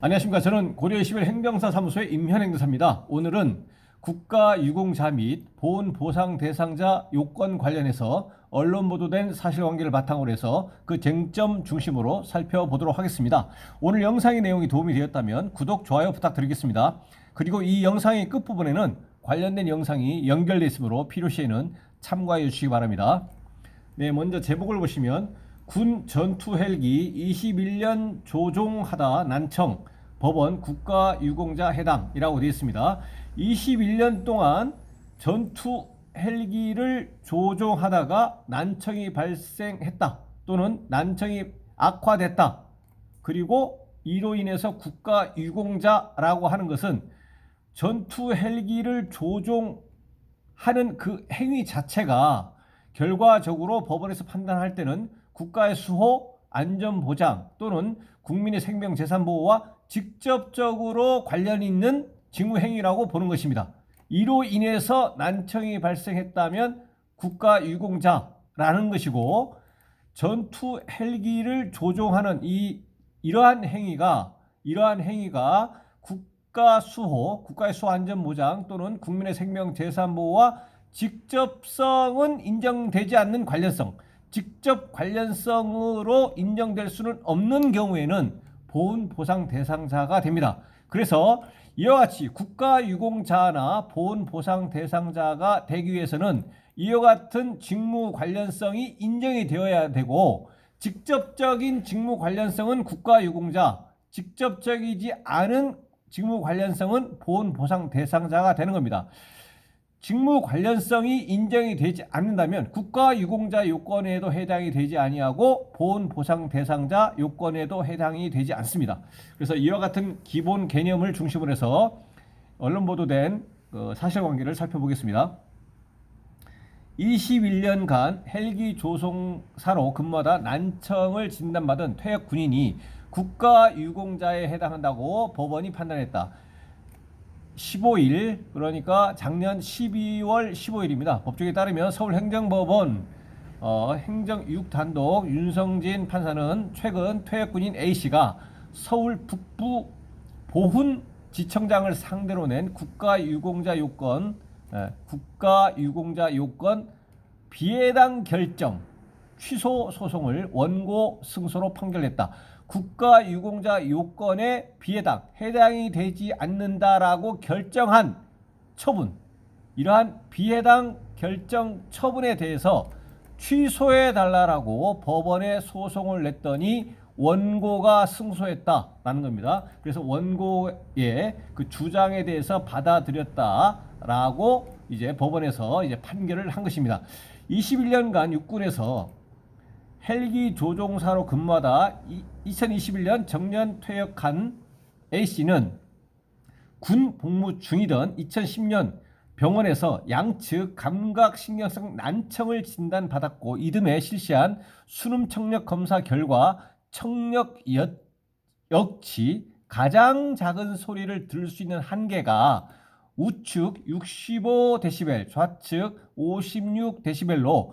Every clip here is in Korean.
안녕하십니까. 저는 고려21 행정사 사무소의 임현행도사입니다. 오늘은 국가유공자 및 보훈보상 대상자 요건 관련해서 언론 보도된 사실관계를 바탕으로 해서 그 쟁점 중심으로 살펴보도록 하겠습니다. 오늘 영상의 내용이 도움이 되었다면 구독, 좋아요 부탁드리겠습니다. 그리고 이 영상의 끝부분에는 관련된 영상이 연결되어 있으므로 필요시에는 참고해 주시기 바랍니다. 네, 먼저 제목을 보시면 군 전투 헬기 21년 조종하다 난청 법원 국가유공자 해당이라고 되어 있습니다. 21년 동안 전투 헬기를 조종하다가 난청이 발생했다 또는 난청이 악화됐다. 그리고 이로 인해서 국가유공자라고 하는 것은 전투 헬기를 조종하는 그 행위 자체가 결과적으로 법원에서 판단할 때는 국가의 수호, 안전보장 또는 국민의 생명 재산 보호와 직접적으로 관련이 있는 직무행위라고 보는 것입니다. 이로 인해서 난청이 발생했다면 국가유공자라는 것이고, 전투 헬기를 조종하는 이러한 행위가 국가 수호, 국가의 수호 안전보장 또는 국민의 생명 재산 보호와 직접성은 인정되지 않는 관련성, 직접 관련성으로 인정될 수는 없는 경우에는 보훈보상 대상자가 됩니다. 그래서 이와 같이 국가유공자나 보훈보상 대상자가 되기 위해서는 이와 같은 직무 관련성이 인정이 되어야 되고, 직접적인 직무 관련성은 국가유공자, 직접적이지 않은 직무 관련성은 보훈보상 대상자가 되는 겁니다. 직무 관련성이 인정이 되지 않는다면 국가유공자 요건에도 해당이 되지 아니하고 보훈보상 대상자 요건에도 해당이 되지 않습니다. 그래서 이와 같은 기본 개념을 중심으로 해서 언론 보도된 사실관계를 살펴보겠습니다. 21년간 헬기 조종사로 근무하다 난청을 진단받은 퇴역 군인이 국가유공자에 해당한다고 법원이 판단했다. 15일, 그러니까 작년 12월 15일입니다. 법조에 따르면 서울행정법원 행정 6단독 윤성진 판사는 최근 퇴역군인 A씨가 서울 북부 보훈지청장을 상대로 낸 국가유공자 요건 비해당 결정 취소 소송을 원고 승소로 판결했다. 국가유공자 요건에 해당이 되지 않는다라고 결정한 처분, 이러한 비해당 결정 처분에 대해서 취소해 달라라고 법원에 소송을 냈더니 원고가 승소했다라는 겁니다. 그래서 원고의 그 주장에 대해서 받아들였다라고 이제 법원에서 이제 판결을 한 것입니다. 21년간 육군에서 헬기 조종사로 근무하다 2021년 정년 퇴역한 A씨는 군 복무 중이던 2010년 병원에서 양측 감각신경성 난청을 진단받았고, 이듬해 실시한 수능 청력 검사 결과 청력 역시 가장 작은 소리를 들을 수 있는 한계가 우측 65dB, 좌측 56dB로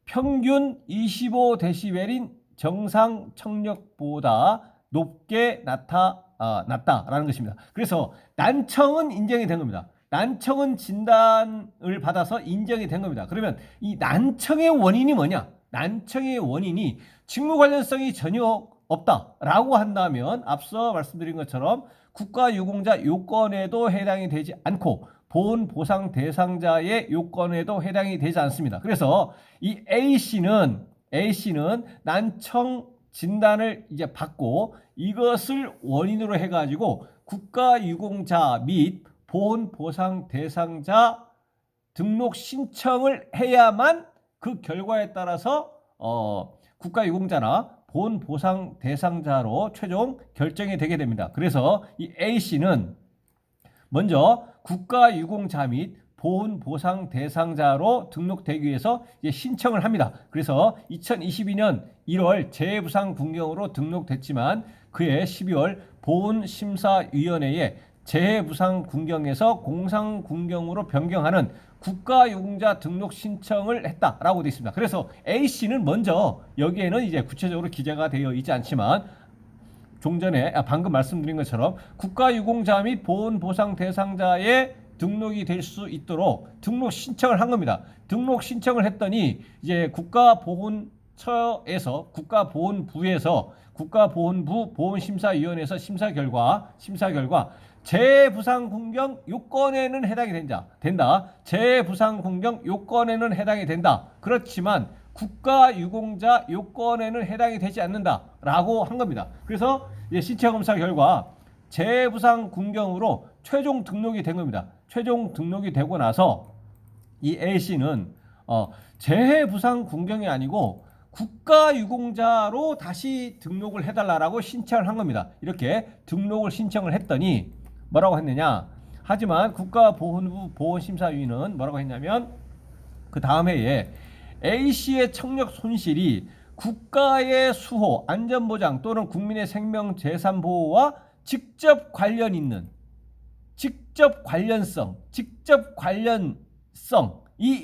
평균 25dB인 정상 청력보다 높게 낮다라는 것입니다. 그래서 난청은 인정이 된 겁니다. 난청은 진단을 받아서 인정이 된 겁니다. 그러면 이 난청의 원인이 뭐냐? 난청의 원인이 직무 관련성이 전혀 없다라고 한다면 앞서 말씀드린 것처럼 국가유공자 요건에도 해당이 되지 않고 보훈보상 대상자의 요건에도 해당이 되지 않습니다. 그래서 이 A씨는 난청 진단을 이제 받고 이것을 원인으로 해가지고 국가유공자 및 보훈보상 대상자 등록 신청을 해야만 그 결과에 따라서 국가유공자나 보훈보상 대상자로 최종 결정이 되게 됩니다. 그래서 이 A씨는 먼저 국가유공자 및 보훈보상 대상자로 등록되기 위해서 이제 신청을 합니다. 그래서 2022년 1월 재해부상 군경으로 등록됐지만 그해 12월 보훈심사위원회에 재해부상 군경에서 공상 군경으로 변경하는 국가유공자 등록 신청을 했다라고 되어 있습니다. 그래서 A씨는 먼저, 여기에는 이제 구체적으로 기재가 되어 있지 않지만 방금 말씀드린 것처럼 국가유공자 및 보훈보상 대상자의 등록이 될 수 있도록 등록 신청을 한 겁니다. 등록 신청을 했더니 이제 국가보훈부에서 국가보훈부 보훈심사위원회에서 심사 결과 재부상 군경 요건에는 해당이 된다. 재부상 군경 요건에는 해당이 된다. 그렇지만 국가유공자 요건에는 해당이 되지 않는다라고 한 겁니다. 그래서 이제 신체 검사 결과 재부상 군경으로 최종 등록이 된 겁니다. 최종 등록이 되고 나서 이 A씨는 재해부상 군경이 아니고 국가유공자로 다시 등록을 해달라고 신청을 한 겁니다. 이렇게 등록을 신청을 했더니 뭐라고 했느냐? 하지만 국가보훈부 보훈심사위는 뭐라고 했냐면 그 다음 해에 A씨의 청력 손실이 국가의 수호, 안전보장 또는 국민의 생명 재산 보호와 직접 관련성이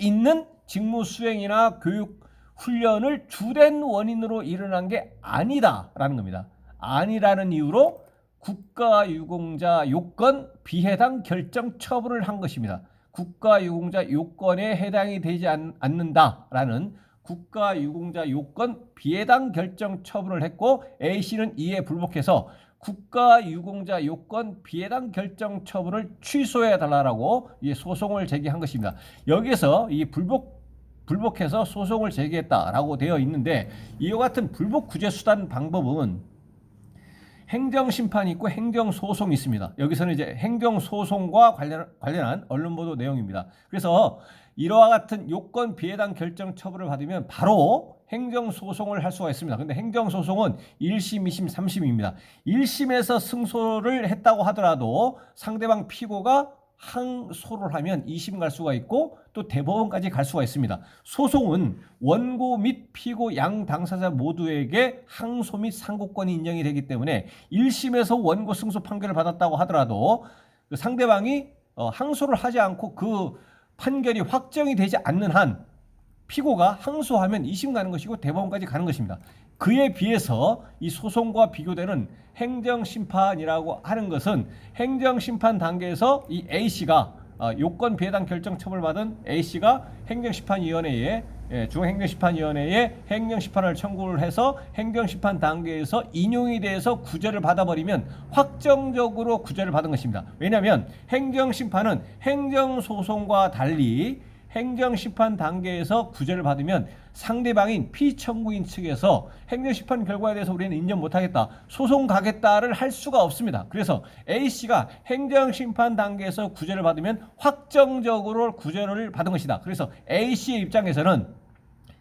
있는 직무 수행이나 교육 훈련을 주된 원인으로 일어난 게 아니다라는 겁니다. 아니라는 이유로 국가유공자 요건 비해당 결정 처분을 한 것입니다. 국가유공자 요건에 해당이 되지 않는다라는 국가유공자 요건 비해당 결정 처분을 했고 A씨는 이에 불복해서 국가유공자 요건 비해당 결정 처분을 취소해달라고 소송을 제기한 것입니다. 여기에서 이 불복해서 소송을 제기했다라고 되어 있는데 이와 같은 불복 구제 수단 방법은 행정심판이 있고 행정소송이 있습니다. 여기서는 이제 행정소송과 관련한 언론보도 내용입니다. 그래서 이와 같은 요건 비해당 결정 처분을 받으면 바로 행정소송을 할 수가 있습니다. 근데 행정소송은 1심, 2심, 3심입니다. 1심에서 승소를 했다고 하더라도 상대방 피고가 항소를 하면 2심 갈 수가 있고 또 대법원까지 갈 수가 있습니다. 소송은 원고 및 피고 양 당사자 모두에게 항소 및 상고권이 인정이 되기 때문에 1심에서 원고 승소 판결을 받았다고 하더라도 그 상대방이 항소를 하지 않고 그 판결이 확정이 되지 않는 한 피고가 항소하면 2심 가는 것이고 대법원까지 가는 것입니다. 그에 비해서 이 소송과 비교되는 행정심판이라고 하는 것은 행정심판 단계에서 이 A씨가 요건 비해당 결정 처분을 받은 A씨가 행정심판위원회에 중앙행정심판위원회에 행정심판을 청구를 해서 행정심판 단계에서 인용이 돼서 구제를 받아버리면 확정적으로 구제를 받은 것입니다. 왜냐하면 행정심판은 행정소송과 달리 행정심판 단계에서 구제를 받으면 상대방인 피청구인 측에서 행정심판 결과에 대해서 우리는 인정 못하겠다, 소송 가겠다를 할 수가 없습니다. 그래서 A씨가 행정심판 단계에서 구제를 받으면 확정적으로 구제를 받은 것이다. 그래서 A씨의 입장에서는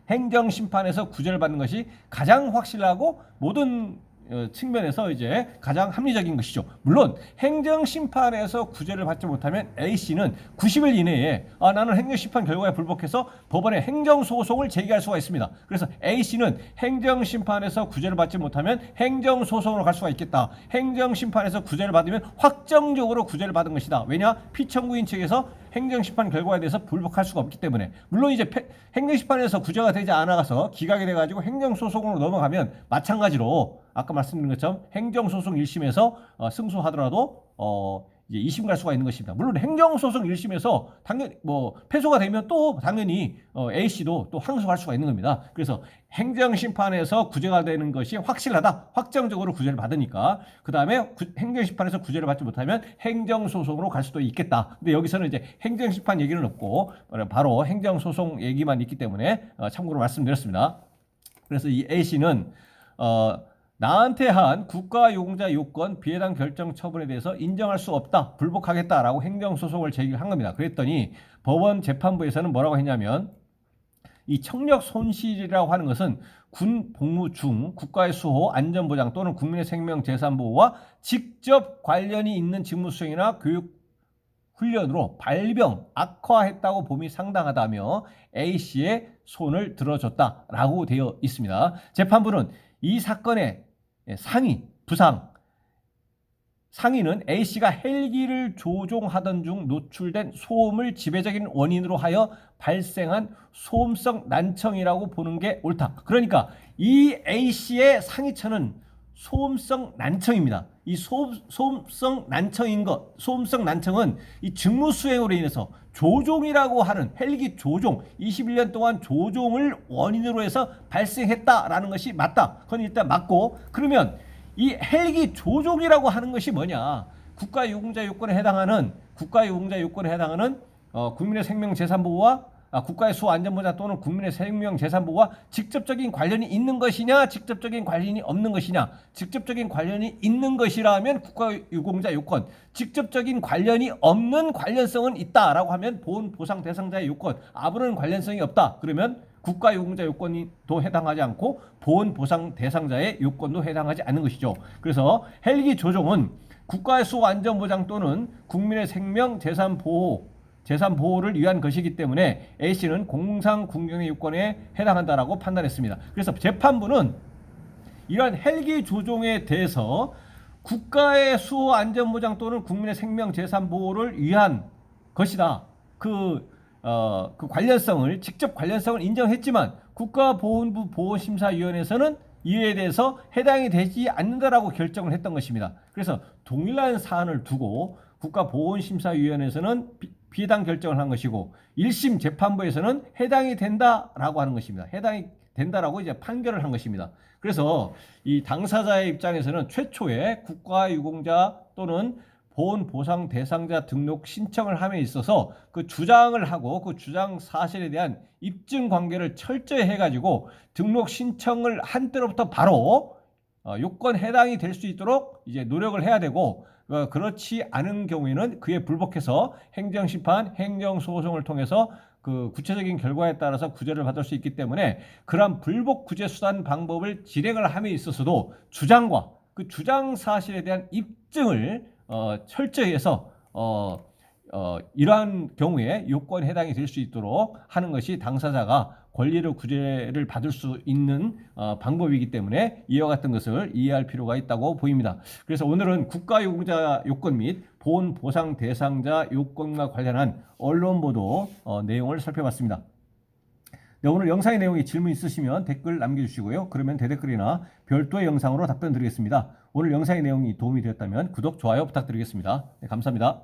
행정심판에서 구제를 받는 것이 가장 확실하고 모든 측면에서 이제 가장 합리적인 것이죠. 물론 행정심판에서 구제를 받지 못하면 A씨는 90일 이내에 나는 행정심판 결과에 불복해서 법원에 행정소송을 제기할 수가 있습니다. 그래서 A씨는 행정심판에서 구제를 받지 못하면 행정소송으로 갈 수가 있겠다. 행정심판에서 구제를 받으면 확정적으로 구제를 받은 것이다. 왜냐? 피청구인 측에서 행정심판 결과에 대해서 불복할 수가 없기 때문에. 물론 이제 행정심판에서 구제가 되지 않아서 기각이 돼가지고 행정소송으로 넘어가면 마찬가지로 아까 말씀드린 것처럼 행정소송 1심에서 승소하더라도 이제 2심 갈 수가 있는 것입니다. 물론 행정소송 1심에서 당연히 패소가 되면 또 당연히 A씨도 또 항소할 수가 있는 겁니다. 그래서 행정심판에서 구제가 되는 것이 확실하다, 확정적으로 구제를 받으니까 그 다음에 행정심판에서 구제를 받지 못하면 행정소송으로 갈 수도 있겠다. 근데 여기서는 이제 행정심판 얘기는 없고 바로 행정소송 얘기만 있기 때문에 참고로 말씀드렸습니다. 그래서 이 A씨는 나한테 한 국가유공자 요건 비해당 결정 처분에 대해서 인정할 수 없다, 불복하겠다라고 행정소송을 제기한 겁니다. 그랬더니 법원 재판부에서는 뭐라고 했냐면 이 청력 손실이라고 하는 것은 군 복무 중 국가의 수호, 안전보장 또는 국민의 생명 재산 보호와 직접 관련이 있는 직무 수행이나 교육 훈련으로 발병, 악화했다고 봄이 상당하다며 A씨의 손을 들어줬다라고 되어 있습니다. 재판부는 이 사건의 상위는 A씨가 헬기를 조종하던 중 노출된 소음을 지배적인 원인으로 하여 발생한 소음성 난청이라고 보는 게 옳다. 그러니까 이 A씨의 상위처는 소음성 난청입니다. 이 소음성 난청은 이 직무 수행으로 인해서 조종이라고 하는 헬기 조종, 21년 동안 조종을 원인으로 해서 발생했다라는 것이 맞다. 그건 일단 맞고, 그러면 이 헬기 조종이라고 하는 것이 뭐냐? 국가유공자 요건에 해당하는 국민의 생명 재산 보호와 국가의 수호 안전보장 또는 국민의 생명 재산 보호와 직접적인 관련이 있는 것이냐, 직접적인 관련이 없는 것이냐. 직접적인 관련이 있는 것이라면 국가유공자 요건, 직접적인 관련이 없는 관련성은 있다라고 하면 보훈 보상 대상자의 요건, 아무런 관련성이 없다. 그러면 국가유공자 요건도 해당하지 않고 보훈 보상 대상자의 요건도 해당하지 않는 것이죠. 그래서 헬기 조종은 국가의 수호 안전보장 또는 국민의 생명 재산 보호를 위한 것이기 때문에 A씨는 공상군경의 요건에 해당한다라고 판단했습니다. 그래서 재판부는 이러한 헬기 조종에 대해서 국가의 수호 안전보장 또는 국민의 생명 재산 보호를 위한 것이다. 그 관련성을, 직접 관련성을 인정했지만 국가보훈부 보호심사위원회에서는 이에 대해서 해당이 되지 않는다라고 결정을 했던 것입니다. 그래서 동일한 사안을 두고 국가보훈심사위원회에서는 비해당 결정을 한 것이고 1심 재판부에서는 해당이 된다라고 하는 것입니다. 해당이 된다라고 이제 판결을 한 것입니다. 그래서 이 당사자의 입장에서는 최초의 국가유공자 또는 보훈 보상 대상자 등록 신청을 함에 있어서 그 주장을 하고 그 주장 사실에 대한 입증 관계를 철저히 해가지고 등록 신청을 한 때로부터 바로 요건 해당이 될 수 있도록 이제 노력을 해야 되고, 그렇지 않은 경우에는 그에 불복해서 행정심판, 행정소송을 통해서 그 구체적인 결과에 따라서 구제를 받을 수 있기 때문에 그러한 불복 구제 수단 방법을 진행을 함에 있어서도 주장과 그 주장 사실에 대한 입증을 철저히 해서 이러한 경우에 요건에 해당이 될 수 있도록 하는 것이 당사자가 권리로 구제를 받을 수 있는 방법이기 때문에 이와 같은 것을 이해할 필요가 있다고 보입니다. 그래서 오늘은 국가유공자 요건 및 보훈 보상 대상자 요건과 관련한 언론 보도 내용을 살펴봤습니다. 네, 오늘 영상의 내용에 질문 있으시면 댓글 남겨주시고요. 그러면 대댓글이나 별도의 영상으로 답변 드리겠습니다. 오늘 영상의 내용이 도움이 되었다면 구독, 좋아요 부탁드리겠습니다. 네, 감사합니다.